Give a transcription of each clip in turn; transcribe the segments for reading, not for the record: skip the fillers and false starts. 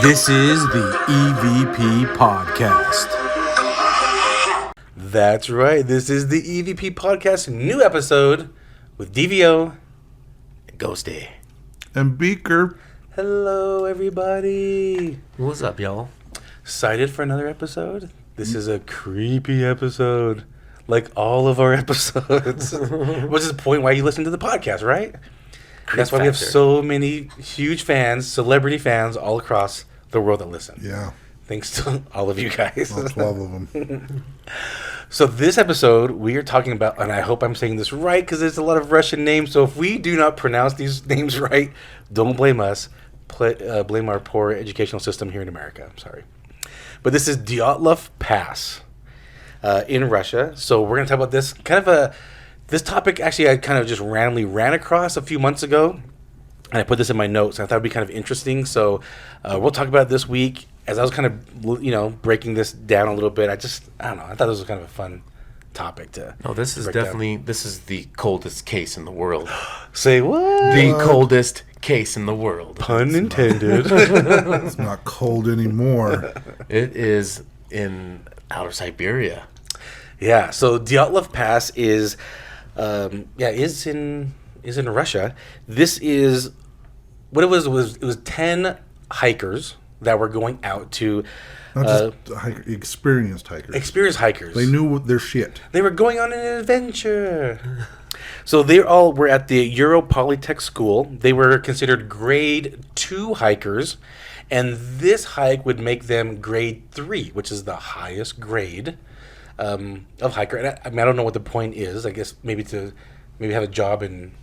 This is the EVP Podcast. That's right. This is the EVP Podcast, new episode with DVO and Ghosty. And Beaker. Hello, everybody. What's up, y'all? Excited for another episode? This is a creepy episode, like all of our episodes. Which is the point why you listen to the podcast, right? That's why we have so many huge fans, celebrity fans all across the world that listen. Yeah. Thanks to all of you guys. All 12 of them. So this episode, we are talking about, and I hope I'm saying this right because there's a lot of Russian names. So if we do not pronounce these names right, don't blame us. Blame our poor educational system here in America. I'm sorry. But this is Dyatlov Pass in Russia. So we're going to talk about this this topic. Actually, I kind of just randomly ran across a few months ago, and I put this in my notes. And I thought it'd be kind of interesting. So we'll talk about it this week. As I was kind of, breaking this down a little bit, I don't know. I thought this was kind of a fun topic to. No, this is definitely this is the coldest case in the world. Say what? The coldest case in the world. Pun intended. It's not cold anymore. It is in outer Siberia. Yeah. So Dyatlov Pass is in Russia. This is what it was. It was 10 hikers that were going out to Not just experienced hikers. Experienced hikers. They knew their shit. They were going on an adventure. So they all were at the Polytech school. They were considered grade 2 hikers, and this hike would make them grade 3, which is the highest grade of hiker. And I don't know what the point is. I guess maybe have a job in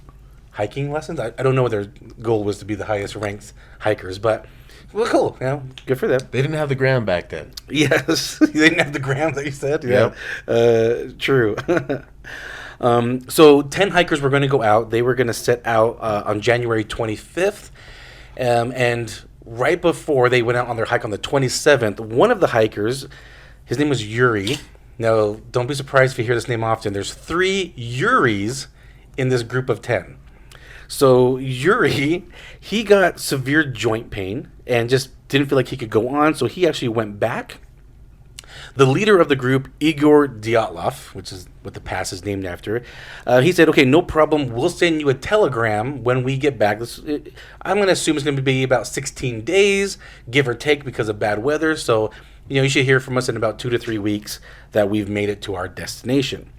hiking lessons. I don't know what their goal was to be the highest ranked hikers, but well, cool. Yeah, good for them. They didn't have the gram back then. Yes, they didn't have the gram that you said. Yeah, true. So 10 hikers were going to go out. They were going to set out on January 25th, and right before they went out on their hike on the 27th, one of the hikers, his name was Yuri. Now, don't be surprised if you hear this name often. There's 3 Yuris in this group of 10. So Yuri, he got severe joint pain and just didn't feel like he could go on, so he actually went back. The leader of the group, Igor Dyatlov, which is what the pass is named after, he said, okay, no problem, we'll send you a telegram when we get back. I'm going to assume it's going to be about 16 days, give or take, because of bad weather, so you should hear from us in about 2 to 3 weeks that we've made it to our destination.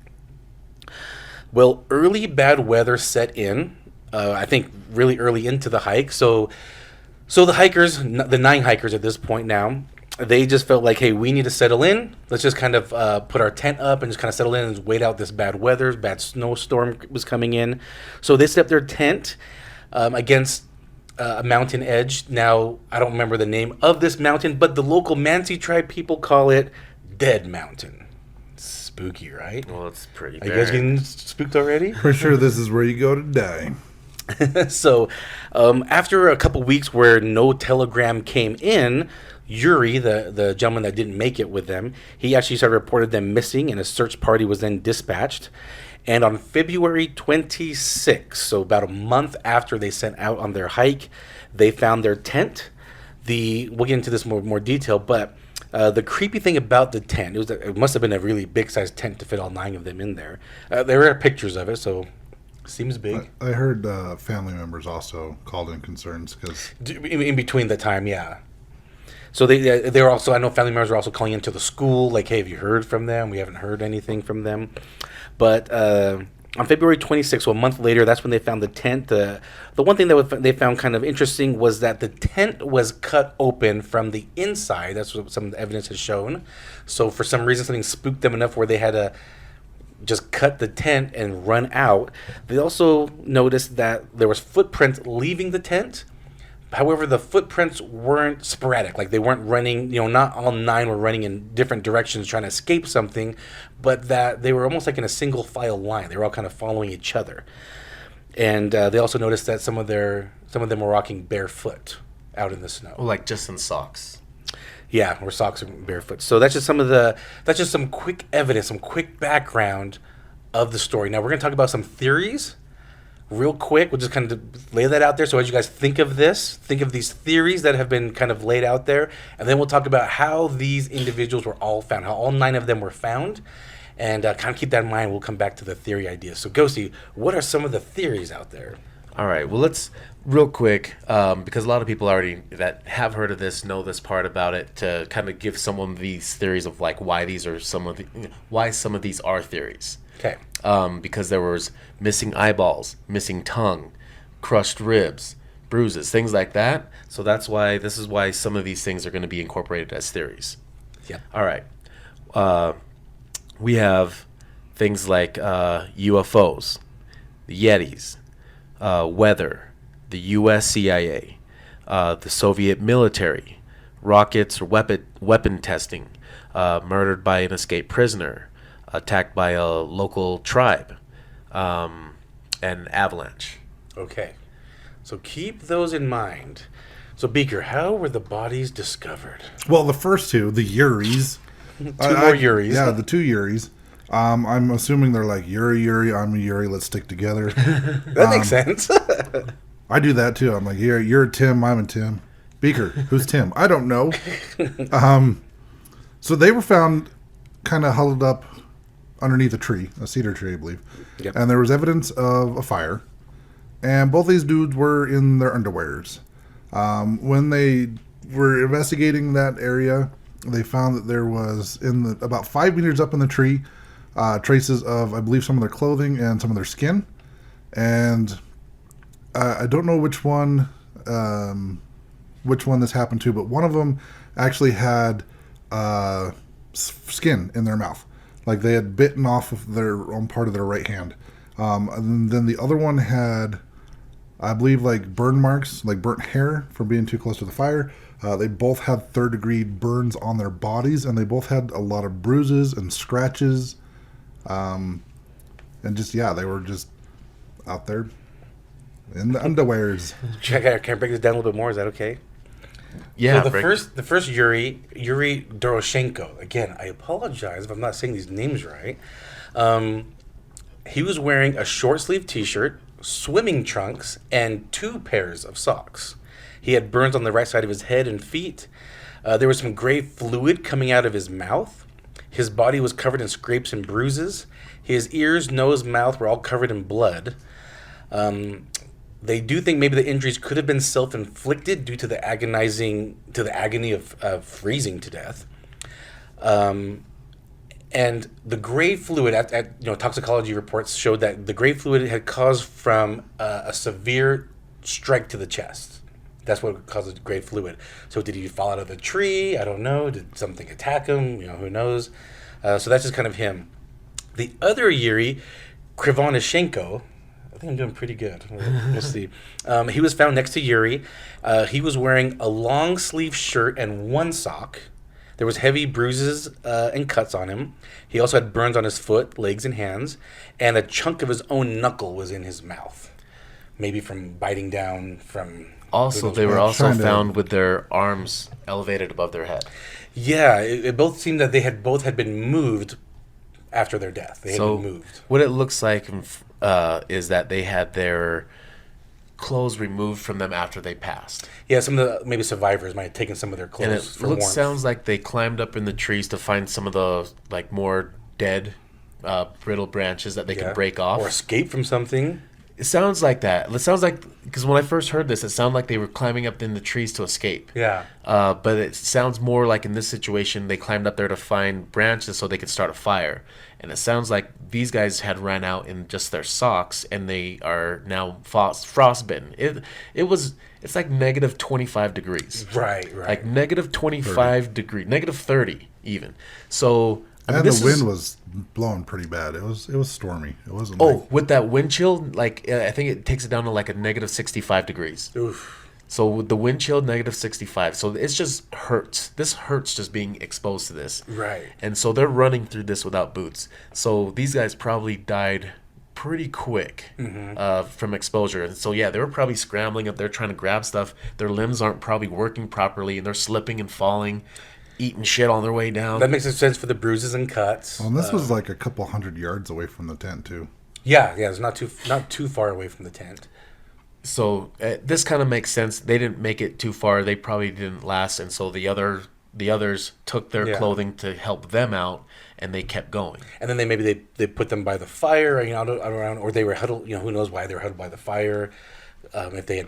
Well, early bad weather set in. I think really early into the hike. So the hikers, the 9 hikers at this point now, they just felt like, hey, we need to settle in. Let's just kind of put our tent up and just kind of settle in and wait out this bad weather. Bad snowstorm was coming in. So they set up their tent against a mountain edge. Now, I don't remember the name of this mountain, but the local Mansi tribe people call it Dead Mountain. Spooky, right? Well, it's pretty Are you guys getting spooked already? Pretty sure this is where you go to die. So, after a couple weeks where no telegram came in, Yuri, the gentleman that didn't make it with them, he actually started reported them missing, and a search party was then dispatched. And on February 26th, so about a month after they set out on their hike, they found their tent. We'll get into this more detail, but the creepy thing about the tent, it must have been a really big-sized tent to fit all 9 of them in there. There are pictures of it, so seems big. I heard family members also called in concerns because in between the time, yeah. So they were also, I know family members were also calling into the school, like, hey, have you heard from them? We haven't heard anything from them. But on February 26th, so a month later, that's when they found the tent. The one thing that they found kind of interesting was that the tent was cut open from the inside. That's what some of the evidence has shown. So for some reason, something spooked them enough where they had to just cut the tent and run out. They also noticed that there was footprints leaving the tent. However, the footprints weren't sporadic. Like, they weren't running, not all 9 were running in different directions trying to escape something, but that they were almost like in a single file line. They were all kind of following each other. And they also noticed that some of them were walking barefoot out in the snow. Well, like just in socks. Yeah, or socks and barefoot. So that's just some quick evidence, some quick background of the story. Now we're going to talk about some theories real quick. We'll just kind of lay that out there. So as you guys think of this, think of these theories that have been kind of laid out there, and then we'll talk about how these individuals were all found, how all 9 of them were found, and kind of keep that in mind. We'll come back to the theory ideas. So Ghosty, what are some of the theories out there? All right. Well, let's real quick, because a lot of people already that have heard of this know this part about it, to kind of give someone these theories of like why these are why some of these are theories. Okay. Because there was missing eyeballs, missing tongue, crushed ribs, bruises, things like that. So this is why some of these things are going to be incorporated as theories. Yeah. All right. We have things like UFOs, the Yetis, weather, the U.S. CIA, the Soviet military, rockets or weapon testing, murdered by an escaped prisoner, attacked by a local tribe, and Avalanche. Okay. So keep those in mind. So Beaker, how were the bodies discovered? Well, the first 2, the Yuris. Two more Yuris. Yeah, the 2 Yuris. I'm assuming they're like, Yuri, I'm a Yuri, let's stick together. That makes sense. I do that too. I'm like, you're a Tim, I'm a Tim. Beaker, who's Tim? I don't know. So they were found kind of huddled up underneath a cedar tree, I believe. Yep. And there was evidence of a fire. And both these dudes were in their underwears. When they were investigating that area, they found that there was, about 5 meters up in the tree, traces of, I believe, some of their clothing and some of their skin. And I don't know which one this happened to, but one of them actually had skin in their mouth. Like they had bitten off of their own part of their right hand. And then the other one had, I believe, like burn marks, like burnt hair from being too close to the fire. They both had 3rd-degree burns on their bodies, and they both had a lot of bruises and scratches. And just, they were just out there in the underwears. Check out. Can I break this down a little bit more? Is that okay? Yeah. So the first Yuri Durochenko. Again, I apologize if I'm not saying these names right. He was wearing a short sleeve T-shirt, swimming trunks, and 2 pairs of socks. He had burns on the right side of his head and feet. There was some gray fluid coming out of his mouth. His body was covered in scrapes and bruises. His ears, nose, mouth were all covered in blood. They do think maybe the injuries could have been self-inflicted due to the agony of freezing to death. And the gray fluid toxicology reports showed that the gray fluid had caused from a severe strike to the chest. That's what caused the gray fluid. So did he fall out of the tree? I don't know. Did something attack him? Who knows? So that's just kind of him. The other Yuri, Krivonishenko, I think I'm doing pretty good. We'll see. He was found next to Yuri. He was wearing a long sleeve shirt and 1 sock. There was heavy bruises and cuts on him. He also had burns on his foot, legs, and hands. And a chunk of his own knuckle was in his mouth. Maybe from biting down from... Also, they were also found with their arms elevated above their head. Yeah, it both seemed that they had been moved after their death. They had been moved. What it looks like is that they had their clothes removed from them after they passed. Yeah, some of the maybe survivors might have taken some of their clothes for warmth. Sounds like they climbed up in the trees to find some of the more dead, brittle branches that they could break off or escape from something. It sounds like that. It sounds like, because when I first heard this, it sounded like they were climbing up in the trees to escape. Yeah. But it sounds more like in this situation, they climbed up there to find branches so they could start a fire. And it sounds like these guys had ran out in just their socks, and they are now frostbitten. It's like negative 25 degrees. Right. Like negative 25 degrees, negative 30 even. So... And the wind was blowing pretty bad. It was stormy. It wasn't. With that wind chill, I think it takes it down to like a negative 65 degrees. Oof. So with the wind chill, negative 65. So it's just hurts. This hurts just being exposed to this. Right. And so they're running through this without boots. So these guys probably died pretty quick from exposure. And so, they were probably scrambling up there trying to grab stuff. Their limbs aren't probably working properly, and they're slipping and falling, eating shit on their way down. That makes sense for the bruises and cuts. Well, and this was like a couple 100 yards away from the tent, too. Yeah, it's not too far away from the tent. So this kind of makes sense. They didn't make it too far. They probably didn't last, and so the others took their Yeah. clothing to help them out, and they kept going. And then they put them by the fire, out around, or they were huddled. Who knows why they were huddled by the fire? If they had,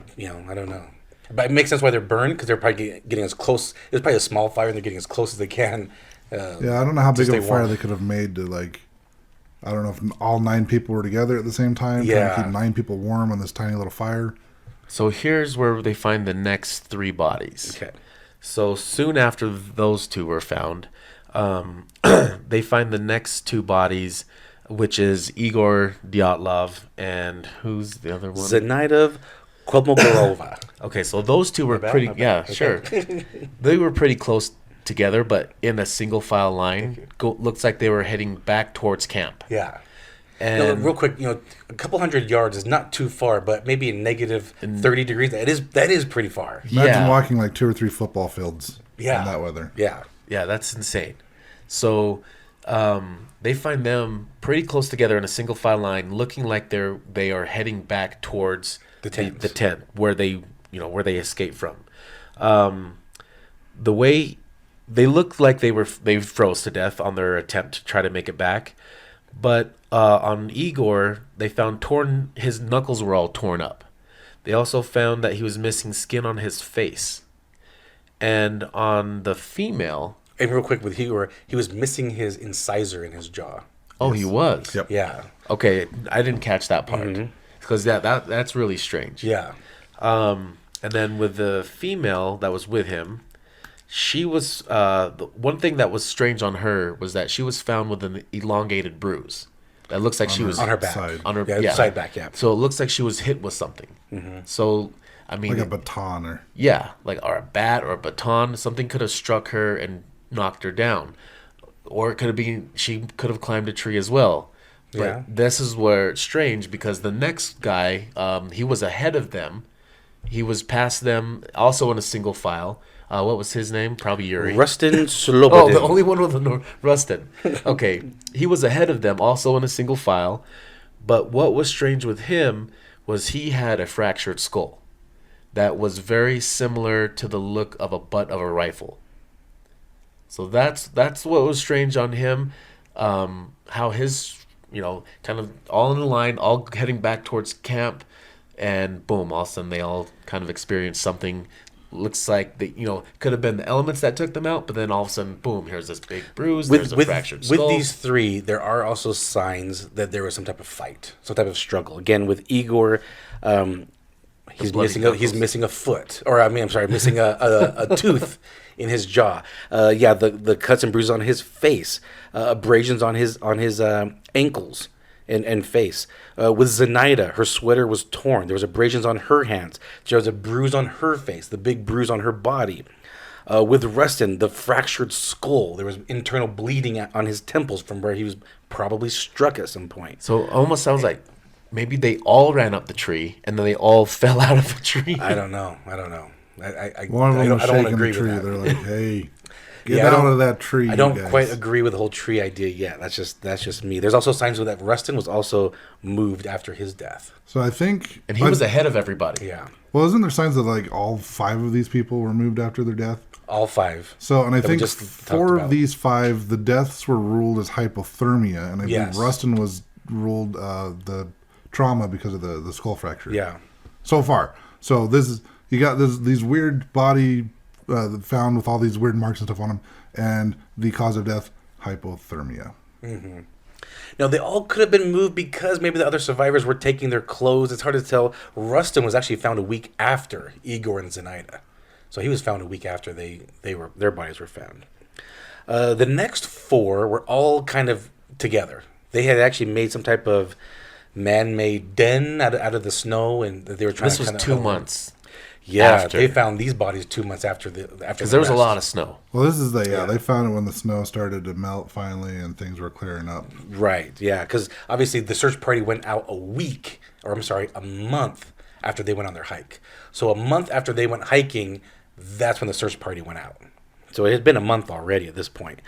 I don't know. But it makes sense why they're burned, because they're probably getting as close. It was probably a small fire, and they're getting as close as they can. Yeah, I don't know how to big of stay a fire warm. they could have made to, like, I don't know if all 9 people were together at the same time, trying Yeah. to keep 9 people warm on this tiny little fire. So here's where they find the next 3 bodies. Okay. So soon after those 2 were found, they find the next 2 bodies, which is Igor Dyatlov and who's the other one? Zinaida Kolmogorova. Okay, so those 2 were bad? pretty. My bad. Yeah, Okay. sure. They were pretty close together, but in a single file line. Looks like they were heading back towards camp. Yeah. And Real quick, a couple hundred yards is not too far, but maybe a negative 30 degrees. That is pretty far. Imagine Yeah. walking like 2 or 3 football fields Yeah. in that weather. Yeah. yeah, that's insane. So they find them pretty close together in a single file line, looking like they are heading back towards The tent. the tent where they escaped from. The way they looked like they froze to death on their attempt to try to make it back, but on Igor they found his knuckles were all torn up. They also found that he was missing skin on his face, and on the female. And real quick with Igor, he was missing his incisor in his jaw. Oh, he was. Yep. Yeah. Okay, I didn't catch that part because that's really strange. Yeah. And then with the female that was with him, she was the one thing that was strange on her was that she was found with an elongated bruise that looks like she was On her back. Side. on her side back, yeah. So it looks like she was hit with something. So I mean, Like a baton or... yeah, or a bat or a baton, something could have struck her and knocked her down, or it could have been she could have climbed a tree as well. But Yeah. this is where it's strange because the next guy, he was ahead of them. He was past them, also in a single file. What was his name? Probably Yuri. Rustin Oh, Slobodin. the only one with Rustin. Okay, he was ahead of them, also in a single file. But what was strange with him was he had a fractured skull that was very similar to the look of a butt of a rifle. So that's what was strange on him. How his, kind of all in a line, all heading back towards camp, and boom, all of a sudden they all kind of experienced something. Looks like could have been the elements that took them out, but then all of a sudden, boom, here's this big bruise, there's a fractured skull. With these 3, there are also signs that there was some type of fight, some type of struggle. Again, with Igor, he's bloody missing a foot, or I'm sorry, missing a tooth in his jaw. The cuts and bruises on his face, abrasions on his ankles and face. With Zinaida, her sweater was torn. There was abrasions on her hands. There was a bruise on her face, the big bruise on her body. With Rustin, the fractured skull. There was internal bleeding on his temples from where he was probably struck at some point. So it almost sounds like maybe they all ran up the tree and then they all fell out of the tree. I don't know. One of them was I don't shaking the agree with tree. that. They're like, hey, get Yeah, I out don't- of that tree, I don't you guys. quite agree with the whole tree idea yet. That's just me. There's also signs that Rustin was also moved after his death. So I think... And he was ahead of everybody. Yeah, Well, isn't there signs that like all 5 of these people were moved after their death? all 5. So, and I That we think just 4 talked of about. these 5, the deaths were ruled as hypothermia, and I Yes. believe Rustin was ruled the trauma because of the skull fracture. Yeah, So far. So this is, you got these weird body found with all these weird marks and stuff on them, and the cause of death, hypothermia. now they all could have been moved because maybe the other survivors were taking their clothes. It's hard to tell. Rustin was actually found a week after Igor and Zinaida, so he was found a week after their bodies were found. The next 4 were all kind of together. They had actually made some type of man-made den out of the snow, and they were trying. This was 2 months. Yeah, after. they found these bodies 2 months after Because there was a lot of snow. Well, this is they found it when the snow started to melt finally, and things were clearing up. Right, yeah, because obviously the search party went out a month after they went on their hike. So a month after they went hiking, that's when the search party went out. So it had been a month already at this point.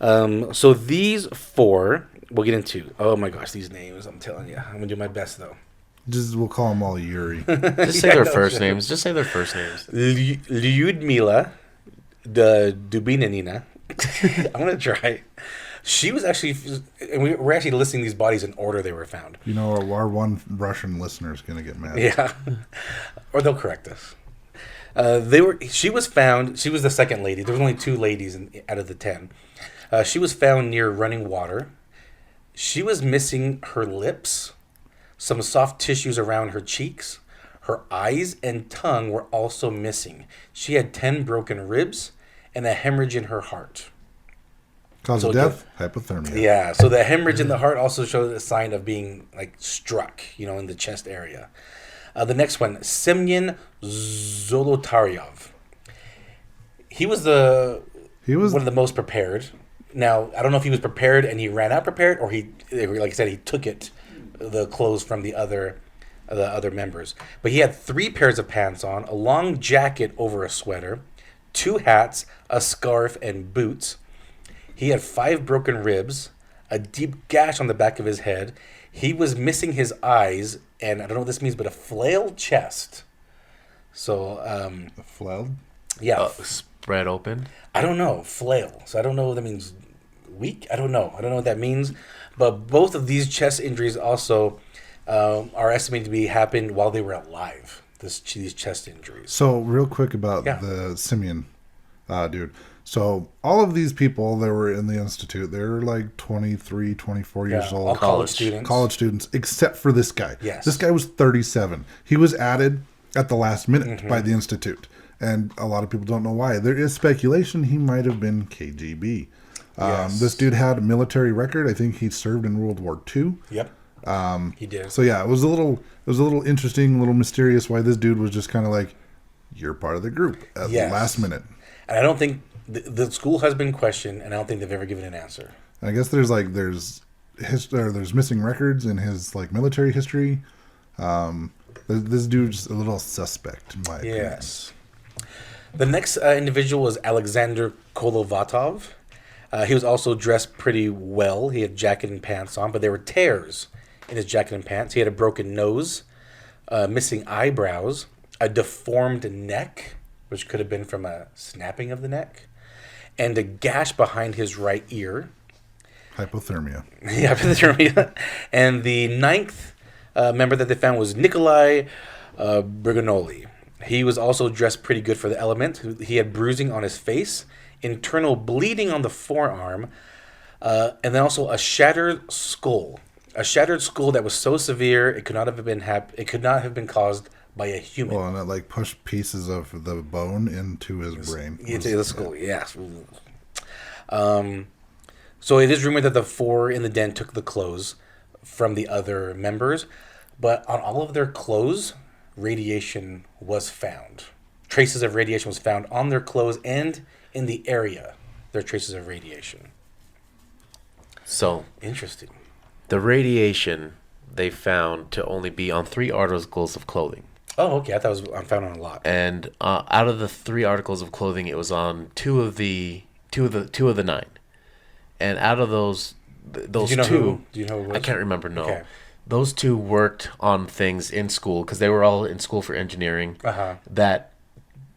So these four we'll get into. Oh my gosh, these names! I'm telling you, I'm gonna do my best though. We'll call them all Yuri. Just say their first names. Just say their first names. Lyudmila, the Dubinina. I'm gonna try. She was actually, and we're actually listing these bodies in order they were found. You know, our one Russian listener is going to get mad. Yeah, or they'll correct us. She was found. She was the second lady. There was only 2 ladies out of the 10. She was found near running water. She was missing her lips, some soft tissues around her cheeks. Her eyes and tongue were also missing. She had 10 broken ribs and a hemorrhage in her heart. Cause of death, hypothermia. Yeah, so the hemorrhage in the heart also showed a sign of being like struck, in the chest area. The next one, Simian Zolotariov. He was one of the most prepared. Now, I don't know if he was prepared and he ran out prepared, or like I said, he took the clothes from the other members. But he had 3 pairs of pants on, a long jacket over a sweater, 2 hats, a scarf, and boots. He had 5 broken ribs, a deep gash on the back of his head. He was missing his eyes, and I don't know what this means, but a flailed chest. So, Flailed? yeah. Spread open. I don't know. Flail. So I don't know what that means. Weak? I don't know. I don't know what that means. But both of these chest injuries also are estimated to be happened while they were alive. These chest injuries. So, real quick about the Simian dude. So, all of these people that were in the institute, they were like 23, 24 years old. All college students. College students, except for this guy. Yes. This guy was 37. He was added at the last minute by the institute. And a lot of people don't know why. There is speculation he might have been KGB. Yes. This dude had a military record. I think he served in World War II. Yep. He did. So yeah, it was a little interesting, a little mysterious why this dude was just kind of like, you're part of the group at the last minute. And I don't think the school has been questioned, and I don't think they've ever given an answer. And I guess there's missing records in his like military history. This dude's a little suspect in my opinion. Yes. The next individual was Alexander Kolovatov. He was also dressed pretty well. He had jacket and pants on, but there were tears in his jacket and pants. He had a broken nose, missing eyebrows, a deformed neck, which could have been from a snapping of the neck, and a gash behind his right ear. Hypothermia. Yeah, hypothermia. And the 9th member that they found was Nikolai Briganoli. He was also dressed pretty good for the element. He had bruising on his face, internal bleeding on the forearm, and then also a shattered skull. A shattered skull that was so severe it could not have been caused by a human. Well, and it like pushed pieces of the bone into his brain. Into the skull, yes. So it is rumored that the 4 in the den took the clothes from the other members, but on all of their clothes, radiation was found. Traces of radiation was found on their clothes and in the area. There are traces of radiation. So Interesting. the radiation they found to only be on 3 articles of clothing. Oh, okay. I thought it was found on a lot. And out of the 3 articles of clothing, it was on two of the 9. And out of those Do you know 2, who? Do you know who it was? I can't remember. No, Okay. those 2 worked on things in school because they were all in school for engineering that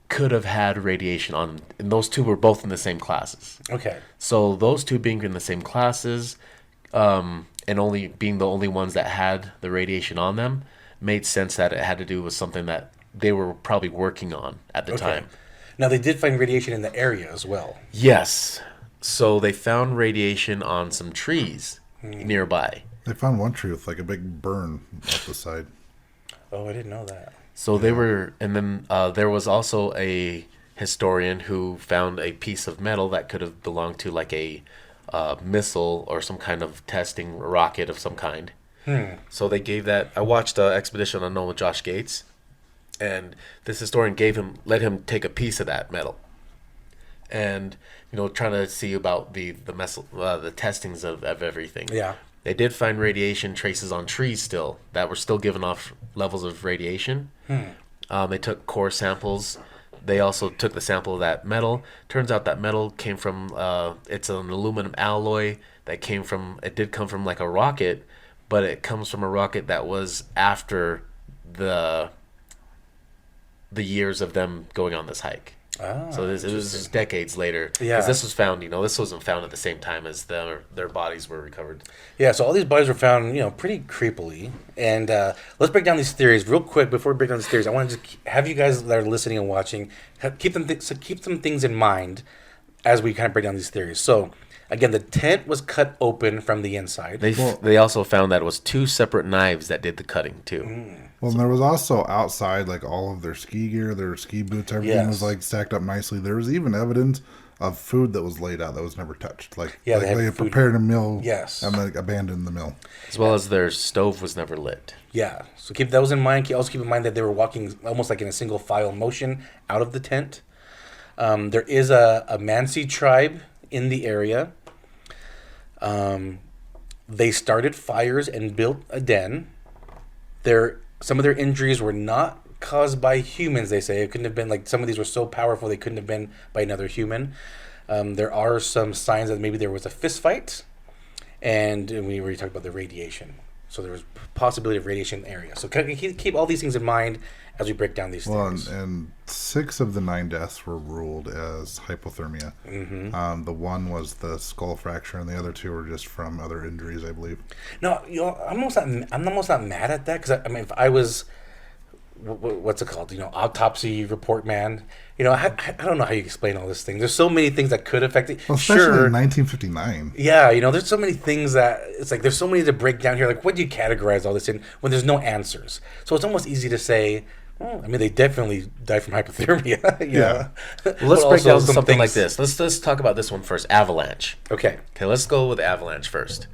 could have had radiation on them. And those 2 were both in the same classes. Okay. So those 2 being in the same classes, and only being the only ones that had the radiation on them, made sense that it had to do with something that they were probably working on at the time. Now, they did find radiation in the area as well. Yes. So they found radiation on some trees nearby. They found one tree with like a big burn up the side. Oh, I didn't know that. So they were, and then there was also a historian who found a piece of metal that could have belonged to like a missile or some kind of testing rocket of some kind. So they gave that. I watched Expedition Unknown with Josh Gates, and this historian let him take a piece of that metal, and trying to see about the testings of everything. Yeah. They did find radiation traces on trees still that were still giving off levels of radiation. They took core samples. they also took the sample of that metal. Turns out that metal came from it's an aluminum alloy that came from, it did come from like a rocket, but it comes from a rocket that was after the years of them going on this hike. So it was just decades later. Yeah. Because this was found, this wasn't found at the same time as their bodies were recovered. Yeah, so all these bodies were found, pretty creepily. And let's break down these theories real quick. Before we break down these theories, I want to just have you guys that are listening and watching keep some things in mind as we kind of break down these theories. So, again, the tent was cut open from the inside. They also found that it was 2 separate knives that did the cutting too. Well, and there was also outside, like all of their ski gear, their ski boots, everything was Yes. like stacked up nicely. There was even evidence of food that was laid out that was never touched. Like, Yeah, like they had they had food. prepared a meal Yes. and then abandoned the meal. As well as their stove was never lit. Yeah, so keep those in mind. Also keep in mind that they were walking almost like in a single file motion out of the tent. There is a Mansi tribe in the area. They started fires and built a den. Some of their injuries were not caused by humans, they say. It couldn't have been, like, some of these were so powerful they couldn't have been by another human. There are some signs that maybe there was a fist fight. And we already talked about the radiation. So there was possibility of radiation in the area. So keep all these things in mind as we break down these Well, things. and 6 of the 9 deaths were ruled as hypothermia. The one was the skull fracture, and the other 2 were just from other injuries, I believe. No, I'm almost not mad at that, because I mean, if I was, what's it called? Autopsy report man. I don't know how you explain all this thing. There's so many things that could affect it. Well, especially Sure. in 1959. Yeah, there's so many things that it's like there's so many to break down here. Like, what do you categorize all this in when there's no answers? So it's almost easy to say, they definitely died from hypothermia. Yeah. Well, let's But break down also some something like things- this. Let's talk about this one first. Avalanche. Okay. Okay, let's go with Avalanche first.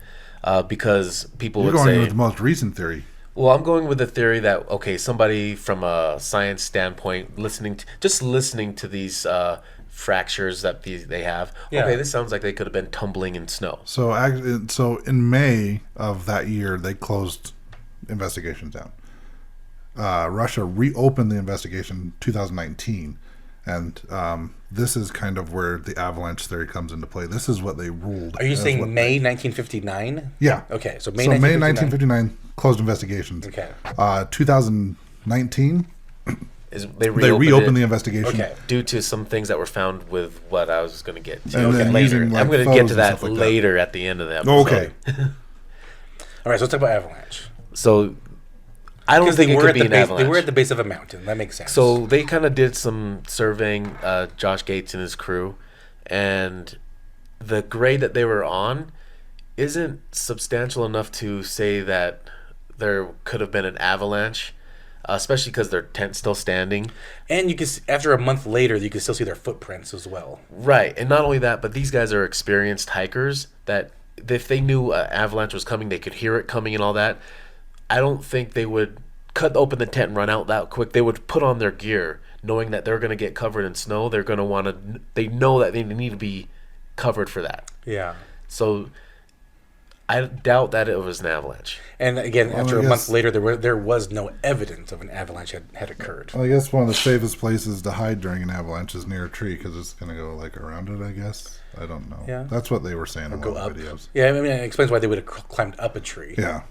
Because people You're would going say... with the most recent theory. Well, I'm going with the theory that, okay, somebody from a science standpoint, listening to these fractures that they have, Yeah. okay, this sounds like they could have been tumbling in snow. So in May of that year, they closed investigations down. Russia reopened the investigation in 2019, and this is kind of where the avalanche theory comes into play. This is what they ruled. Are you as saying what- May 1959? Yeah. Okay, so May May 1959 closed investigations. Okay. 2019, They they reopened the it investigation. Okay. due to some things that were found with what I was going to get to And then later. using, like, I'm going to photos get to and that stuff like that. later at the end of the episode. Oh, okay. All right, so let's talk about Avalanche. So I don't Because think they it were could at be the an base. avalanche. They were at the base of a mountain. That makes sense. So they kind of did some surveying, Josh Gates and his crew, and the grade that they were on isn't substantial enough to say that there could have been an avalanche, especially because their tent's still standing. and you can after a month later, you can still see their footprints as well. Right, and not only that, but these guys are experienced hikers that if they knew an avalanche was coming, they could hear it coming and all that. I don't think they would cut open the tent and run out that quick. They would put on their gear, knowing that they're going to get covered in snow. They're going to want to. They know that they need to be covered for that. Yeah. So I doubt that it was an avalanche. And again, Well, after I a month guess- later, there was no evidence of an avalanche had occurred. Well, I guess one of the safest places to hide during an avalanche is near a tree because it's going to go like around it, I guess. I don't know. Yeah. That's what they were saying in Go one up. of the videos. Yeah, I mean, it explains why they would have climbed up a tree. Yeah.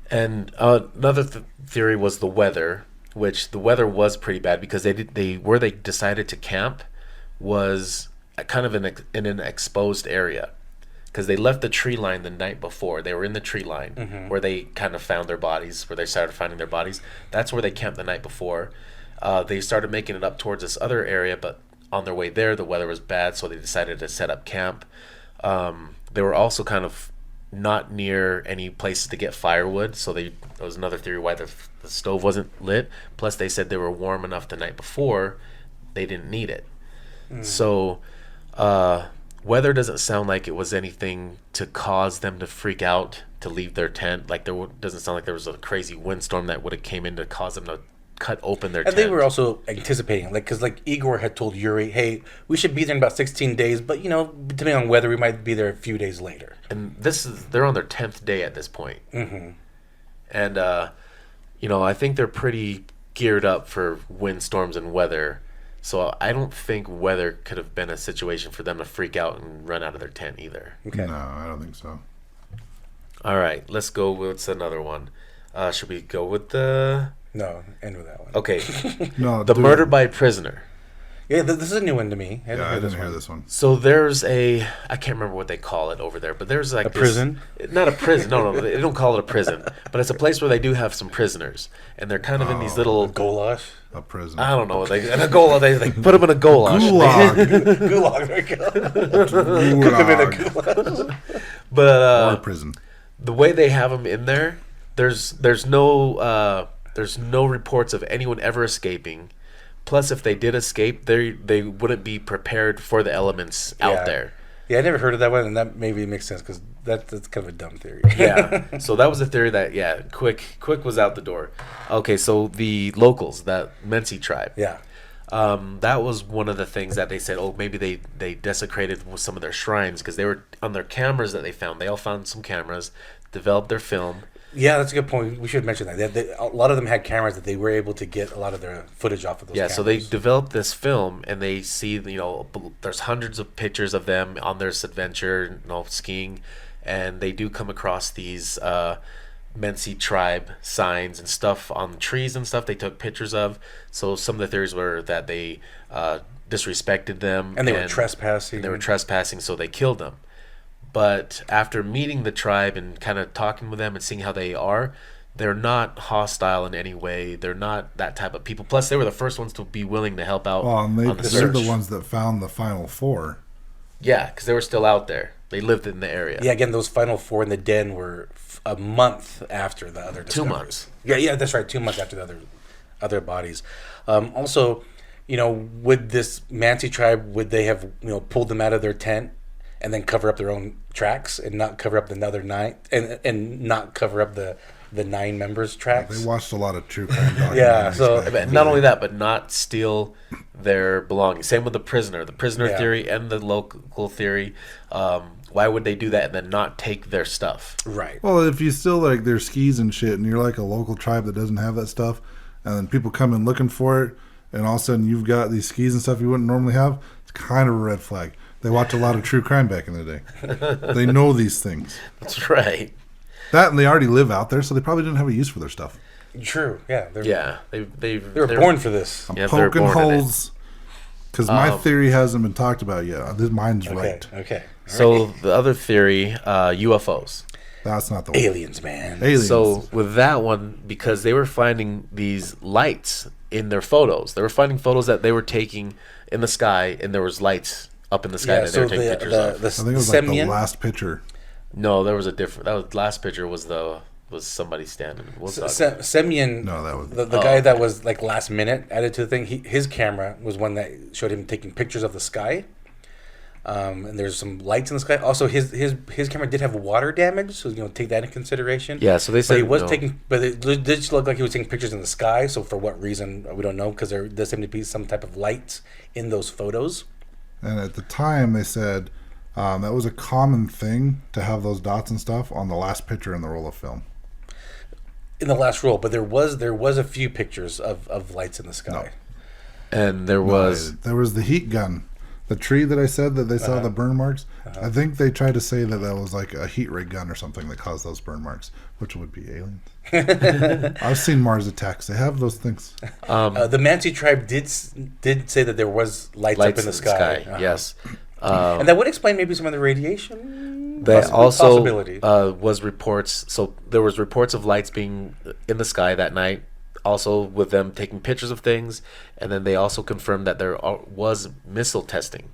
And another theory was the weather, which the weather was pretty bad because they decided to camp was kind of in an exposed area because they left the tree line the night before. They were in the tree line where they kind of found their bodies, where they started finding their bodies. That's where they camped the night before. They started making it up towards this other area, but on their way there, the weather was bad, so they decided to set up camp. They were also kind of not near any places to get firewood, so that was another theory why the stove wasn't lit. Plus, they said they were warm enough the night before, they didn't need it. So, weather doesn't sound like it was anything to cause them to freak out to leave their tent. Like doesn't sound like there was a crazy windstorm that would have came in to cause them to cut open their And tent. they were also anticipating, because Igor had told Yuri, hey, we should be there in about 16 days, but, depending on weather, we might be there a few days later. And they're on their 10th day at this point. Mm-hmm. And I think they're pretty geared up for windstorms and weather. So I don't think weather could have been a situation for them to freak out and run out of their tent either. Okay. No, I don't think so. All right, let's go with another one. Should we go with the... No, end with that one. Okay, No, the dude. murder by prisoner. Yeah, this is a new one to me. Yeah, I didn't hear this one. So there's I can't remember what they call it over there, but there's like A prison? Not a prison. No, they don't call it a prison, but it's a place where they do have some prisoners, and they're kind of in these little. Goulash. A prison. I don't know. In a goulash, they put them in a goulash. Gulag. Gulag. There you go. Cook them in a goulash. But or prison. the way they have them in there, there's no reports of anyone ever escaping. Plus, if they did escape, they wouldn't be prepared for the elements out there. Yeah, I never heard of that one, and that maybe makes sense because that's kind of a dumb theory. Yeah. So that was the theory that Quick was out the door. Okay, so the locals, that Mensi tribe. Yeah. That was one of the things that they said. Oh, maybe they desecrated some of their shrines because they were on their cameras that they found. They all found some cameras, developed their film. Yeah, that's a good point. We should mention that. A lot of them had cameras that they were able to get a lot of their footage off of those cameras. So they developed this film, and they see, there's hundreds of pictures of them on this adventure, skiing, and they do come across these Mensi tribe signs and stuff on trees and stuff they took pictures of. So some of the theories were that they disrespected them. And they were trespassing. So they killed them. But after meeting the tribe and kind of talking with them and seeing how they are, they're not hostile in any way. They're not that type of people. Plus, they were the first ones to be willing to help out And on the they're search. the ones that found the final four. Yeah, because they were still out there. They lived in the area. Yeah, again, those final four in the den were a month after the other discoveries. 2 months. Yeah, that's right. 2 months after the other bodies. Also, would this Mansi tribe, would they have pulled them out of their tent and then cover up their own tracks and not cover up the other 9 and not cover up the 9 members' tracks? They watched a lot of true crime documentaries. Yeah, so- back But in the not day. only that, but not steal their belongings. Same with the prisoner Yeah. theory and the local theory. Why would they do that and then not take their stuff? Right. Well, if you still like their skis and shit, and you're like a local tribe that doesn't have that stuff, and then people come in looking for it, and all of a sudden you've got these skis and stuff you wouldn't normally have, it's kind of a red flag. They watch a lot of true crime back in the day. They know these things. That's right. That, and they already live out there, so they probably didn't have a use for their stuff. True. Yeah. Yeah, They were born for this. I'm Yeah, they're poking born in it. holes because my theory hasn't been talked about yet. Mine's right. Okay. So the other theory, UFOs. That's not the one. Aliens, man. Aliens. So with that one, because they were finding these lights in their photos, they were finding photos that they were taking in the sky, and there was lights up in the sky that they were taking pictures of. I think it was like the Simian. last picture. No, there was a different. That was last picture was somebody standing. We'll talk. Semian, No, that was- the guy that was like last minute added to the thing. His camera was one that showed him taking pictures of the sky. And there's some lights in the sky. Also, his camera did have water damage, so take that into consideration. Yeah, so they said but he was no. taking, but it did just look like he was taking pictures in the sky. So for what reason we don't know, because there does seem to be some type of lights in those photos. And at the time, they said that was a common thing to have those dots and stuff on the last picture in the roll of film. In the last roll, but there was a few pictures of lights in the sky. And there was There was the heat gun. The tree that I said that they saw the burn marks, I think they tried to say that was like a heat ray gun or something that caused those burn marks, which would be aliens. I've seen Mars attacks. They have those things. The Mansi tribe did say that there was lights up in the sky. Yes. And that would explain maybe some of the radiation. That also possibility. was reports. So there was reports of lights being in the sky that night. Also, with them taking pictures of things, and then they also confirmed that there was missile testing.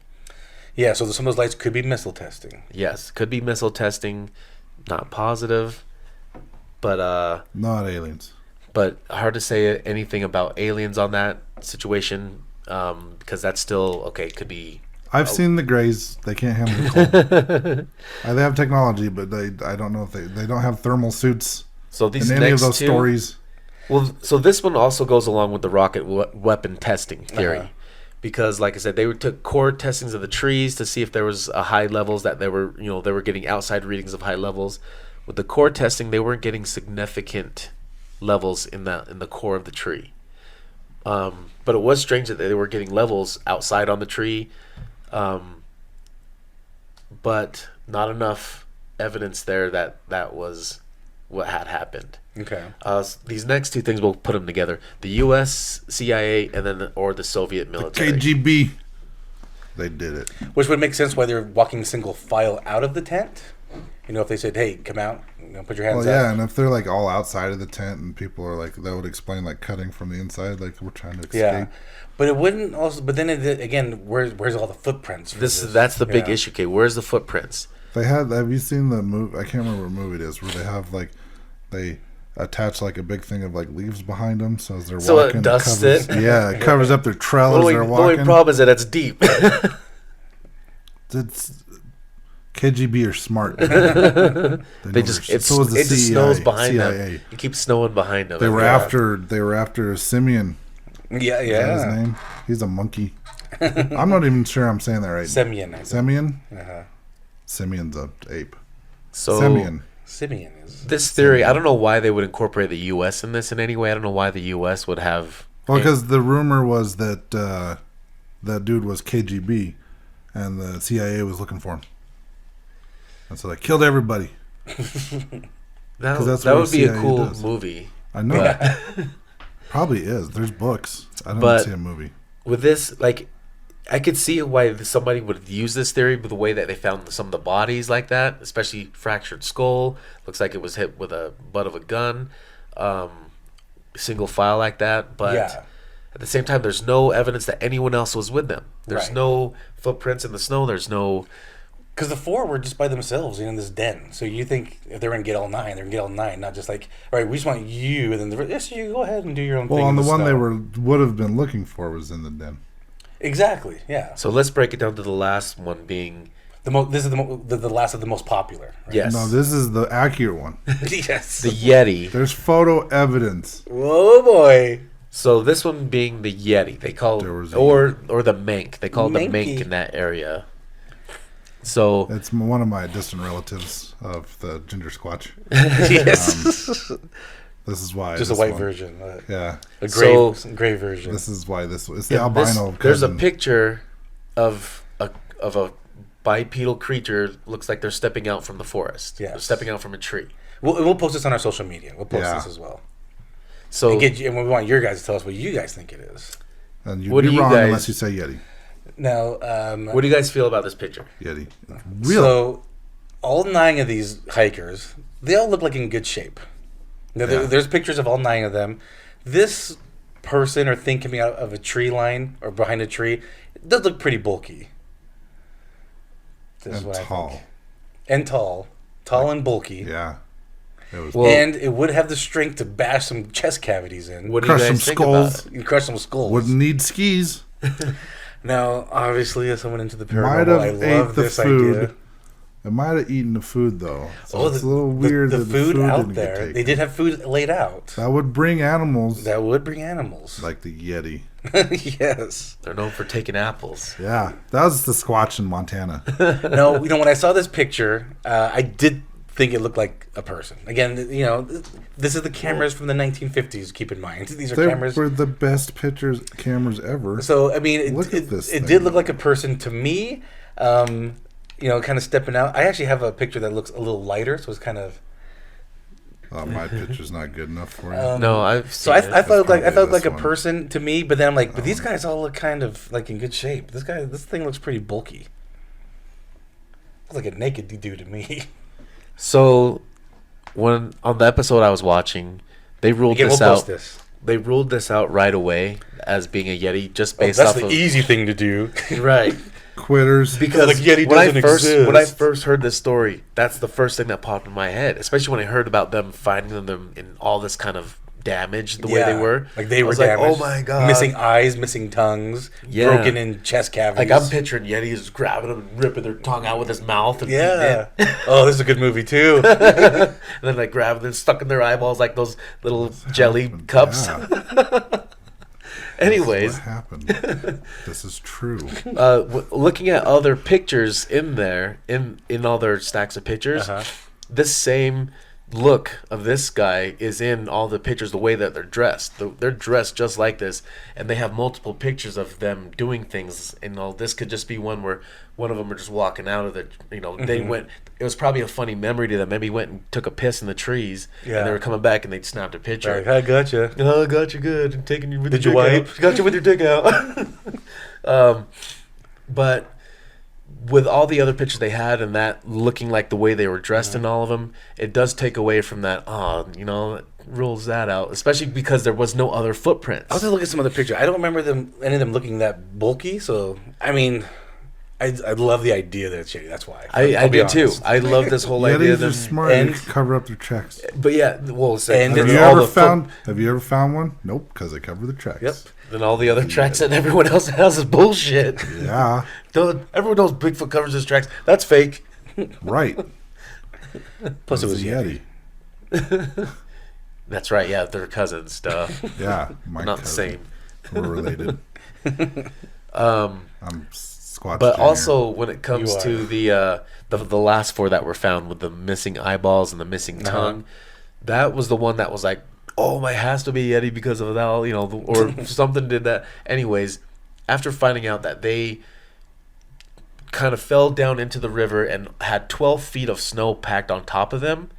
Yeah, so some of those lights could be missile testing. Yes, could be missile testing. Not positive, but Not aliens. but hard to say anything about aliens on that situation because that's still okay. Could be. I've seen the Greys. They can't handle the cold. They have technology, but I don't know if they don't have thermal suits So these in next any of those two, stories. Well, so this one also goes along with the rocket weapon testing theory, Uh-huh. because, like I said, they took core testings of the trees to see if there was high levels that they were getting outside readings of high levels. With the core testing, they weren't getting significant levels in the core of the tree. But it was strange that they were getting levels outside on the tree, but not enough evidence there that was what had happened. Okay. These next two things, we'll put them together: the U.S., CIA, and then or the Soviet military. KGB. They did it. Which would make sense why they're walking single file out of the tent. You know, if they said, "Hey, come out, put your hands Well, yeah, out." and if they're like all outside of the tent and people are like, that would explain like cutting from the inside, like we're trying to escape. Yeah, but it wouldn't also. But then again, where's all the footprints? For That's the big issue. Okay, where's the footprints? They had. Have you seen the movie? I can't remember what movie it is where they have like they attach like a big thing of like leaves behind them, so as they're walking, it dusts covers, it. Yeah, it covers up their trail as they're The walking. only problem is that it's deep. It's KGB are smart. They just it just snows behind CIA. them. It keeps snowing behind them. They were after Simian. Yeah, Is that yeah. his name? He's a monkey. I'm not even sure I'm saying that right. Simian. Simian? Uh-huh. Simian's a ape. So Simian. Simian is. this theory, I don't know why they would incorporate the U.S. in this in any way. I don't know why the U.S. would have. Well, because the rumor was that that dude was KGB, and the CIA was looking for him, and so they killed everybody. that that's that what would be a CIA cool does. movie. I know. But Probably is. There's books. I didn't But- see a movie. with this, like, I could see why somebody would use this theory, but the way that they found some of the bodies like that, especially fractured skull, looks like it was hit with a butt of a gun, single file like that. But Yeah. at the same time, there's no evidence that anyone else was with them. There's Right. no footprints in the snow. There's no. Because the four were just by themselves in this den. So you think if they're going to get all nine, they're going to get all nine, not just like, all right, we just want you, and then yes, you go ahead and do your own thing. Well, in on the one snow. they would have been looking for was in the den. Exactly, yeah. So let's break it down to the last one being. This is the last of the most popular. Right? Yes. No, this is the accurate one. Yes. The Yeti. There's photo evidence. Whoa, boy. So this one being the Yeti, they call There was a or the mink. They call it the Minky. mink in that area. So It's one of my distant relatives of the ginger squatch. Yes. This is why. Just a this white one- version. Yeah. A So- gray version. This is why this it's the yeah, albino. there's a cousin. picture of a bipedal creature. Looks like they're stepping out from the forest. Yes. They're stepping out from a tree. We'll post this on our social media. We'll post Yeah. this as well. So And we want your guys to tell us what you guys think it is. And you'd What be do you wrong guys- unless you say Yeti. Now, what do you guys feel about this picture? Yeti. Real. so all 9 of these hikers, they all look like in good shape. Now, Yeah. there's pictures of all 9 of them. This person or thing coming out of a tree line or behind a tree, it does look pretty bulky. This is and what I tall. think. And tall and bulky. Yeah. It was Well, And it would have the strength to bash some chest cavities in. What do you Crush guys some think skulls. about it? And crush some skulls. wouldn't need skis. Now, obviously, as someone into the Might paranormal, I have love ate the this food. idea. It might have eaten the food though. So Oh, it's a little weird the that food the food out didn't there. get taken. They did have food laid out. That would bring animals That would bring animals. like the Yeti. Yes. They're known for taking apples. Yeah, that was the Squatch in Montana. No, when I saw this picture, I did think it looked like a person. Again, this is the cameras from the 1950s. Keep in mind, these are They cameras. were the best cameras ever. So I mean, Look at this it thing. did look like a person to me. Kind of stepping out. I actually have a picture that looks a little lighter, so it's kind of. My picture's not good enough for you. No, I've So seen it. I felt like probably a this one. person to me, but then I'm like, but these guys all look kind of like in good shape. This thing looks pretty bulky. Looks like a naked dude to me. So when on the episode I was watching, they ruled Again, this we'll out. post this. They ruled this out right away as being a Yeti, just based That's off the of easy thing to do. right. Quitters. Because Like Yeti when I doesn't when I exist. first heard this story, that's the first thing that popped in my head. Especially when I heard about them finding them in all this kind of damage, the way they were. Like they I were was damaged. like, oh my god, Missing eyes, missing tongues, Yeah. broken in chest cavities. Like I'm picturing Yetis grabbing them and ripping their tongue out with his mouth. And Yeah. eating it. Oh, this is a good movie too. And then like grabbing them, stuck in their eyeballs like those little jelly cups. Yeah. Anyways, What happened? This is true. looking at other pictures in there, in all their stacks of pictures, Uh-huh. this same look of this guy is in all the pictures, the way that they're dressed. They're dressed just like this, and they have multiple pictures of them doing things. And all this could just be one where one of them are just walking out of the, they went. It was probably a funny memory to them. Maybe went and took a piss in the trees, and they were coming back and they snapped a picture. Like, I gotcha. Oh, I got you good. I'm taking you with Did your you dick wipe? out. Got you with your dick out. But with all the other pictures they had and that looking like the way they were dressed in all of them, it does take away from that, it rules that out, especially because there was no other footprints. I was gonna look at some other pictures. I don't remember any of them looking that bulky. So I mean, I love the idea that it's Yeti. That's why. I be do too. honest. I love this whole idea. Yetis are smart. and- They cover up their tracks. But yeah, well, And Have it's you all ever found? Have you ever found one? Nope, because they cover the tracks. Yep. then all the other tracks that everyone else has is bullshit. Yeah. Everyone knows Bigfoot covers his tracks. That's fake. Right. Plus, it was a Yeti. That's right. Yeah, they're cousins. Duh. Yeah, my Not the cousin. same. We're related. I'm Squatch. But Jr. also, when it comes You to the last four that were found with the missing eyeballs and the missing tongue, that was the one that was like, oh, it has to be Yeti because of that, or something did that. Anyways, after finding out that they kind of fell down into the river and had 12 feet of snow packed on top of them,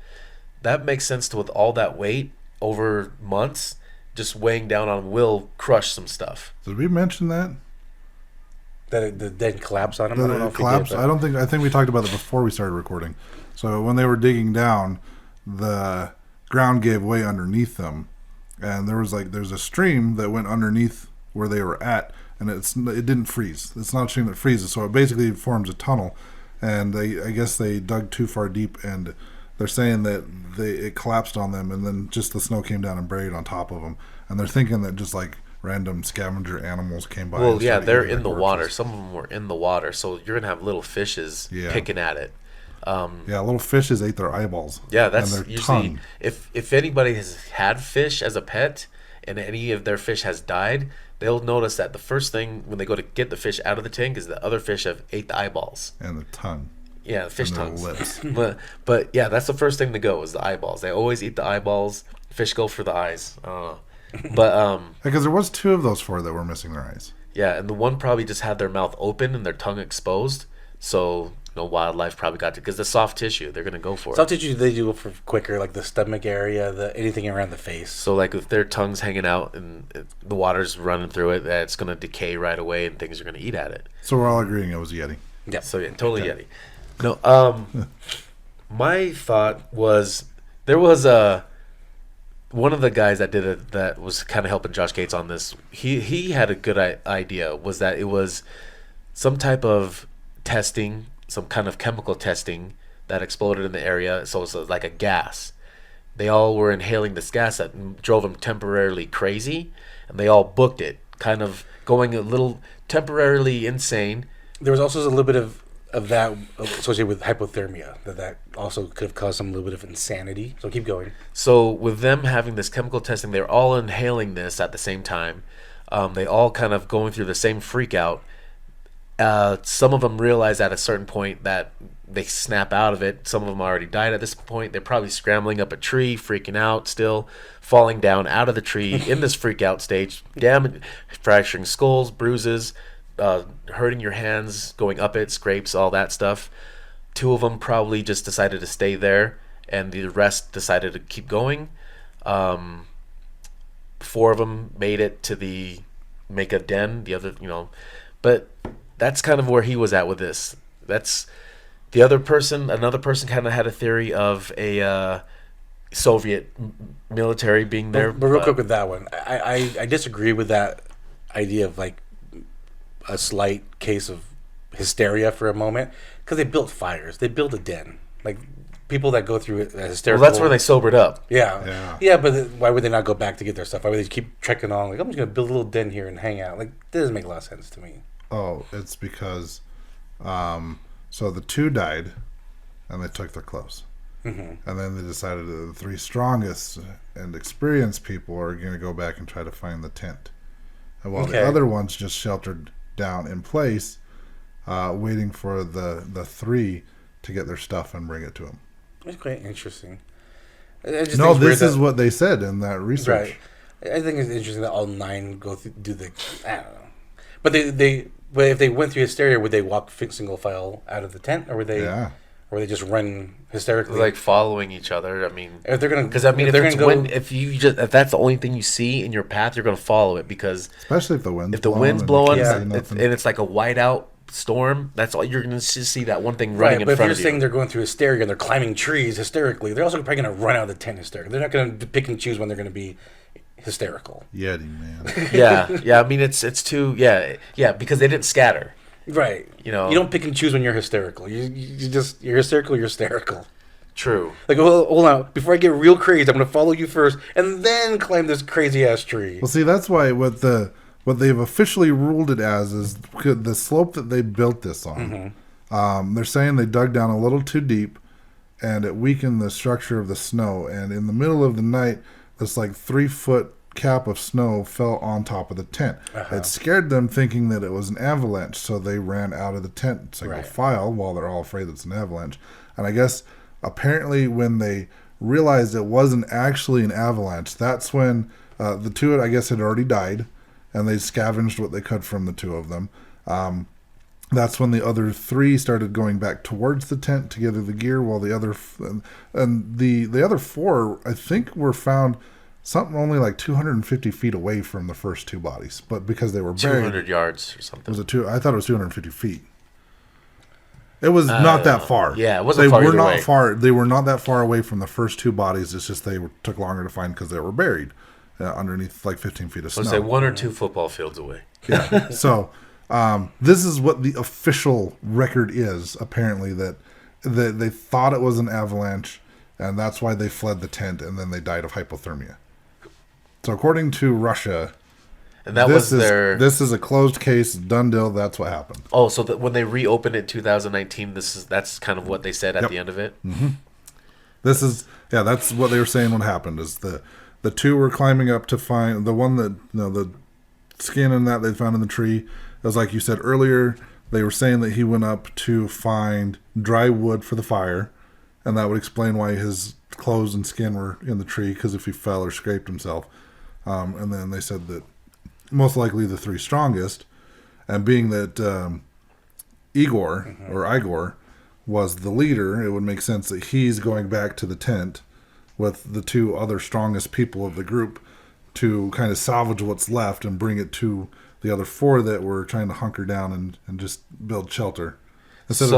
that makes sense with all that weight over months, just weighing down on will crush some stuff. Did we mention that? That it then collapse on him. I That don't know it if we collapsed? did, I don't think. I think we talked about it before we started recording. So when they were digging down, the ground gave way underneath them, and there's a stream that went underneath where they were at, and it didn't freeze. It's not a stream that freezes, so it basically forms a tunnel. And I guess they dug too far deep, and they're saying that it collapsed on them, and then just the snow came down and buried on top of them. And they're thinking that just like random scavenger animals came by. Well, and yeah, started they're eating in the their water. corpses. Some of them were in the water, so you're gonna have little fishes picking at it. Yeah, little fishes ate their eyeballs. Yeah, that's and their usually tongue. if anybody has had fish as a pet and any of their fish has died, they'll notice that the first thing when they go to get the fish out of the tank is the other fish have ate the eyeballs. And the tongue. Yeah, fish And their tongues. lips. but yeah, that's the first thing to go is the eyeballs. They always eat the eyeballs. Fish go for the eyes. I don't know. But Because there was 2 of those 4 that were missing their eyes. yeah, and the one probably just had their mouth open and their tongue exposed. So wildlife probably got to, because the soft tissue, they're gonna go for Soft it. tissue they do for quicker, like the stomach area, anything around the face. So like if their tongue's hanging out and the water's running through it, it's gonna decay right away and things are gonna eat at it. So we're all agreeing it was Yeti. Yeah. So yeah, totally Yeti. No, my thought was there was one of the guys that did it that was kind of helping Josh Gates on this. He had a good idea, was that it was some type of testing, some kind of chemical testing that exploded in the area. So it's like a gas. They all were inhaling this gas that drove them temporarily crazy, and they all booked it, kind of going a little temporarily insane. There was also a little bit of that associated with hypothermia. That also could have caused some little bit of insanity. So keep going. So with them having this chemical testing, they're all inhaling this at the same time. They all kind of going through the same freak out. Some of them realize at a certain point that they snap out of it. Some of them already died at this point. They're probably scrambling up a tree, freaking out still, falling down out of the tree in this freak out stage, fracturing skulls, bruises, hurting your hands, going up it, scrapes, all that stuff. 2 of them probably just decided to stay there, and the rest decided to keep going. 4 of them made it to make a den. The other, but that's kind of where he was at with this. That's the other person. Another person kind of had a theory of a Soviet military being there. But real quick with that one, I disagree with that idea of like a slight case of hysteria for a moment, because they built fires, they built a den, like people that go through it hysterical. Well, that's where they sobered up. Yeah, but why would they not go back to get their stuff? Why would they keep trekking on? Like, I'm just gonna build a little den here and hang out. Like, that doesn't make a lot of sense to me. Oh, it's because so the 2 died and they took their clothes. And then they decided that the 3 strongest and experienced people are going to go back and try to find the tent. And while the other ones just sheltered down in place, waiting for the 3 to get their stuff and bring it to them. It's quite interesting. I just No, think it's weird this is what they said in that research. right. I think it's interesting that all 9 go through, do the. I don't know, but but if they went through hysteria, would they walk single file out of the tent, or would they? Yeah. Or they just run hysterically, Like following each other. I mean, if they're gonna, because I mean, if if, they're it's gonna go, if that's the only thing you see in your path, you're gonna follow it because Especially if the wind's if the blowing wind's and you blowing can't Yeah. see nothing. and it's like a whiteout storm, that's all you're gonna just see that one thing running right? in But if front you're of saying you. they're going through hysteria and they're climbing trees hysterically, they're also probably gonna run out of the tent hysterically. They're not gonna pick and choose when they're gonna be hysterical. Yeti, man. Yeah. I mean, it's too because they didn't scatter. Right. You know. You don't pick and choose when you're hysterical. You're hysterical. You're hysterical. True. Like, hold on. Before I get real crazy, I'm gonna follow you first, and then climb this crazy ass tree. Well, see, that's why what they've officially ruled it as is the slope that they built this on. They're saying they dug down a little too deep, and it weakened the structure of the snow. And in the middle of the night, this like 3-foot cap of snow fell on top of the tent. It scared them, thinking that it was an avalanche, so they ran out of the tent single Right. file while they're all afraid it's an avalanche. And I guess apparently when they realized it wasn't actually an avalanche, that's when the two, I guess, had already died, and they scavenged what they could from the 2 of them. That's when the other 3 started going back towards the tent to gather the gear, while the other the other 4, I think, were found something only like 250 feet away from the first 2 bodies, but because they were buried, 200 yards or something. was it 2? I thought it was 250 feet. It was not that far. Yeah, it wasn't they far were either not way. far. They were not that far away from the first 2 bodies. It's just took longer to find because they were buried underneath like 15 feet of snow. Let's say 1 or 2 football fields away. Yeah. So this is what the official record is. Apparently that they thought it was an avalanche, and that's why they fled the tent, and then they died of hypothermia. So according to Russia, And that this was their. this is a closed case, done deal. That's what happened. Oh, so that when they reopened it in 2019, that's kind of what they said at the end of it. That's what they were saying. What happened is the 2 were climbing up to find the one that the skin and that they found in the tree. It was like you said earlier. They were saying that he went up to find dry wood for the fire, and that would explain why his clothes and skin were in the tree, because if he fell or scraped himself. And then they said that most likely the 3 strongest, and being that Igor was the leader, it would make sense that he's going back to the tent with the 2 other strongest people of the group to kind of salvage what's left and bring it to the other 4 that were trying to hunker down and just build shelter instead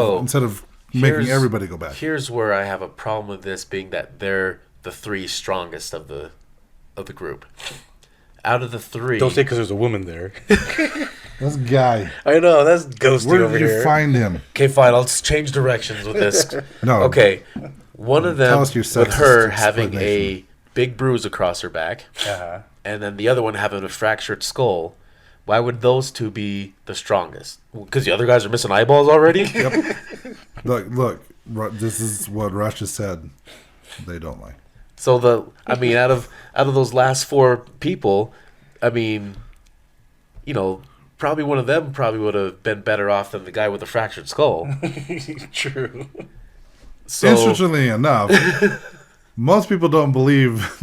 of making everybody go back. Here's where I have a problem with this, being that they're the 3 strongest of the group. Out of the 3, Don't say because there's a woman there. This guy, I know that's ghosty where over did you here. find him? okay, fine. I'll change directions with this. No. Okay, one of them Tell us your with her sexist having a explanation. big bruise across her back, Uh-huh. and then the other one having a fractured skull. Why would those 2 be the strongest? Because the other guys are missing eyeballs already. Look, this is what Russia said. They don't like. So out of those last 4 people, I mean, probably one of them probably would have been better off than the guy with the fractured skull. True. So Interestingly enough, most people don't believe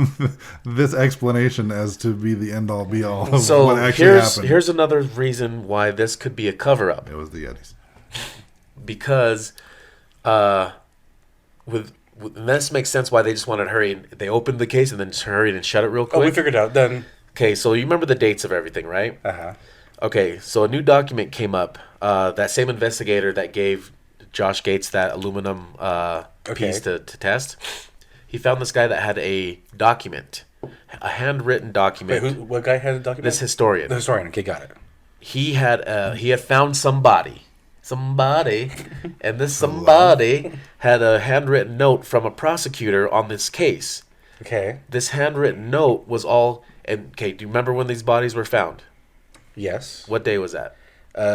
this explanation as to be the end all be all of what actually happened. here's another reason why this could be a cover up, It was the Yetis. because and this makes sense why they just wanted to hurry. They opened the case and then just hurried and shut it real Oh, we quick. figured out then. Okay, so you remember the dates of everything, right? Uh-huh. Okay, so a new document came up. That same investigator that gave Josh Gates that aluminum piece to test, he found this guy that had a document, a handwritten Wait, document. what guy had a document? This historian. The historian. Okay, got it. He had found somebody, and this somebody had a handwritten note from a prosecutor on this case. Okay. This handwritten note was all. And okay, do you remember when these bodies were found? Yes. What day was that?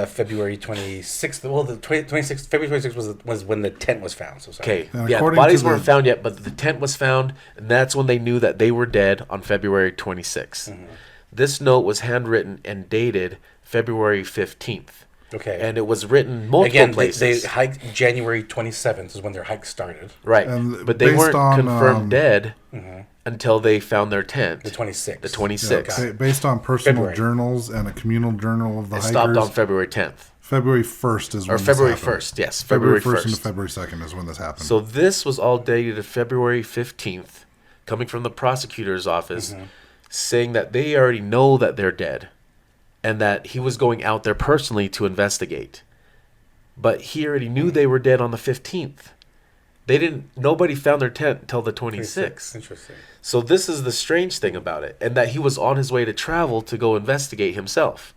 February 26th. Well, the 26th, February 26th was when the tent was found. So sorry. Okay, And yeah, the according bodies to weren't the- found yet, but the tent was found, and that's when they knew that they were dead on February 26th. This note was handwritten and dated February 15th. Okay. And it was written multiple Again, places. they hiked January 27th is when their hike started. Right. And But they based weren't on, confirmed dead until they found their tent. The 26th. The 26th. Based on personal February. journals and a communal journal of the It hikers. stopped on February 10th. February 1st is when Or this February happened. 1st, yes. February February 1st into 1st. February 2nd is when this happened. So this was all dated February 15th, coming from the prosecutor's office, saying that they already know that they're dead and that he was going out there personally to investigate. But he already knew they were dead on the 15th. Nobody found their tent until the 26th. Interesting. So this is the strange thing about it, and that he was on his way to travel to go investigate himself.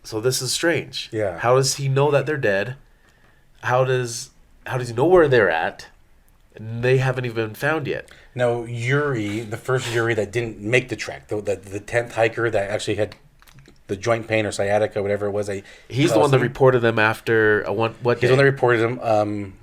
So this is strange. Yeah. How does he know that they're dead? How does he know where they're at? And they haven't even been found yet. Now, Yuri, the first Yuri that didn't make the trek, the 10th hiker that actually had the joint pain or sciatica, whatever it was. He's the one that reported them after what He's day? the one that reported him.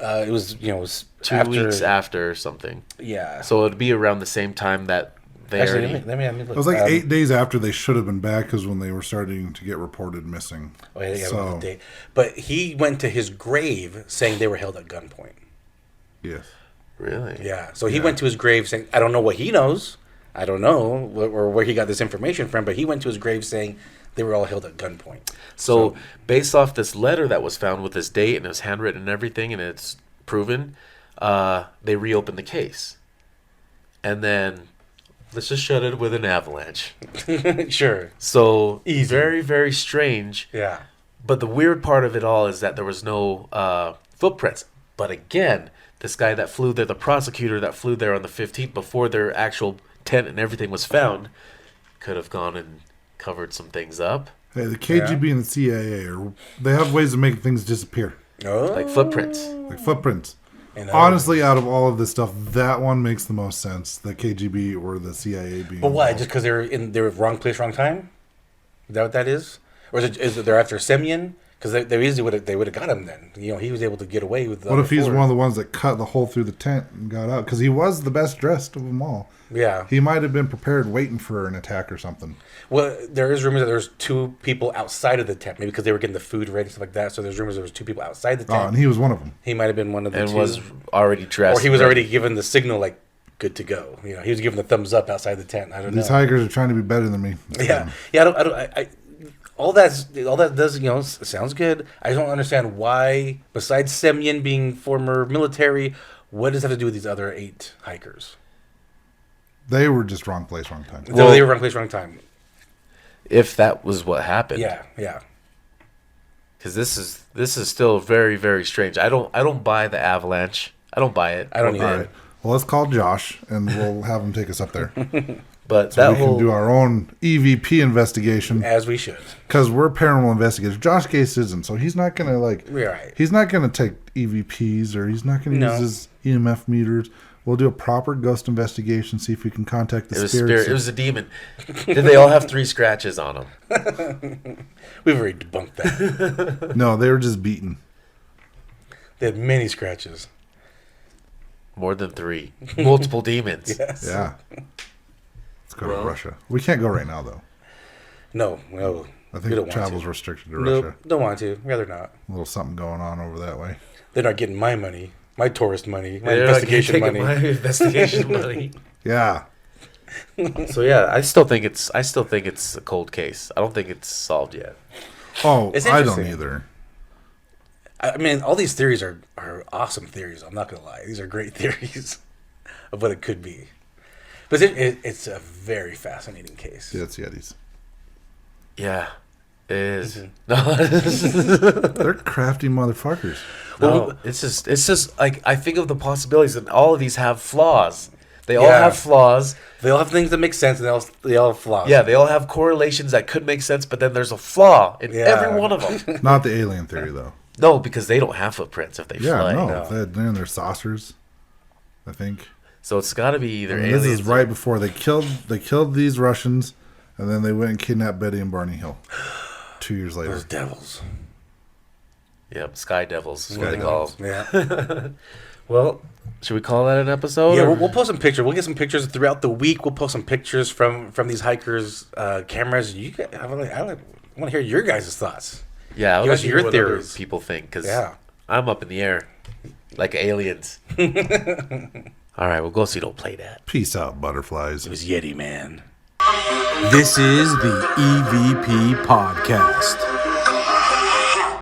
It was 2 weeks after or something. Yeah. So it'd be around the same time that they Actually, already... let me look. it was like 8 days after they should have been back because when they were starting to get reported missing. Oh, yeah, so, the date. But he went to his grave saying they were held at gunpoint. yes. Really? Yeah. So he went to his grave saying, I don't know what he knows. I don't know or where he got this information from, but he went to his grave saying they were all held at gunpoint. So based off this letter that was found with his date and it was handwritten and everything and it's proven, they reopened the case. And then let's just shut it with an avalanche. Sure. So Easy. very, very strange. Yeah. But the weird part of it all is that there was no footprints. But again, this guy that flew there, the prosecutor that flew there on the 15th before their actual tent and everything was found, could have gone and covered some things up. Hey, the KGB and the CIA they have ways of making things disappear, Oh. Like footprints. like footprints. And, Honestly, out of all of this stuff, that one makes the most sense. The KGB or the CIA being. But why? involved. Just because they were wrong place, wrong time? Is that what that is? Or is it they're after Simian? Because they easily would have got him then. You know, he was able to get away with. What if he's one of the ones that cut the hole through the tent and got out? Because he was the best dressed of them all. Yeah. He might have been prepared, waiting for an attack or something. Well, there is rumors that there's 2 people outside of the tent, maybe because they were getting the food ready and stuff like that. So there's rumors there was 2 people outside the Oh, tent. and he was one of them. He might have been one of the And 2. was already dressed. or he was ready. already given the signal, like, good to go. You know, he was giving the thumbs up outside the tent. I don't These know. hikers are trying to be better than me. Yeah, yeah. I all that does, sounds good. I don't understand why, besides Semyon being former military, what does that have to do with these other 8 hikers? They were just wrong place, wrong time. No, they were wrong place, wrong time. If that was what happened. Yeah, yeah. Because this is still very, very strange. I don't buy the avalanche. I don't buy it. I don't one either. All right. Well, let's call Josh, and we'll have him take us up there. But So that we can whole do our own EVP investigation. As we should. Because we're paranormal investigators. Josh Gase isn't, so he's not going to, Right. he's not going to take EVPs, or he's not going to No. use his EMF meters. We'll do a proper ghost investigation, see if we can contact the it was spirits. It was a demon. Did they all have 3 scratches on them? We've already debunked that. No, they were just beaten. They had many scratches. More than 3. Multiple demons. Yes. Yeah. Let's go Well- to Russia. We can't go right now, though. No. I We don't think want travel's to. restricted to Nope, Russia. don't want to. Rather not. A little something going on over that way. They're not getting my money, my tourist money, my They're not investigation taking money. my investigation money. Yeah. So yeah, I still think it's a cold case. I don't think it's solved yet. Oh, It's I don't interesting. either. I mean, all these theories are awesome theories. I'm not going to lie. These are great theories of what it could be. But it's a very fascinating case. Yeah, it's Yetis. Yeah, it is. They're crafty motherfuckers. No, it's just like I think of the possibilities, and all of these have flaws. They all Yeah. have flaws. They all have things that make sense, and they all have flaws. Yeah, they all have correlations that could make sense, but then there's a flaw in Yeah. every one of them. Not the alien theory, though. No, because they don't have footprints if they Yeah, fly. no. They're saucers, I think. So it's got to be either And aliens. this is right before they killed these Russians, and then they went and kidnapped Betty and Barney Hill 2 years later. Those devils. Yep, Sky Devils is what Sky they call Devils. them. Yeah. Well, should we call that an episode? Yeah, or- we'll post some pictures. We'll get some pictures throughout the week. We'll post some pictures from these hikers' cameras. You get, I want to hear your guys' thoughts. Yeah, I Give would us like to your hear what other theories. people think, because Yeah. I'm up in the air like aliens. All right, well, Ghost, you don't play that. Peace out, butterflies. It was Yeti, man. This is the EVP Podcast.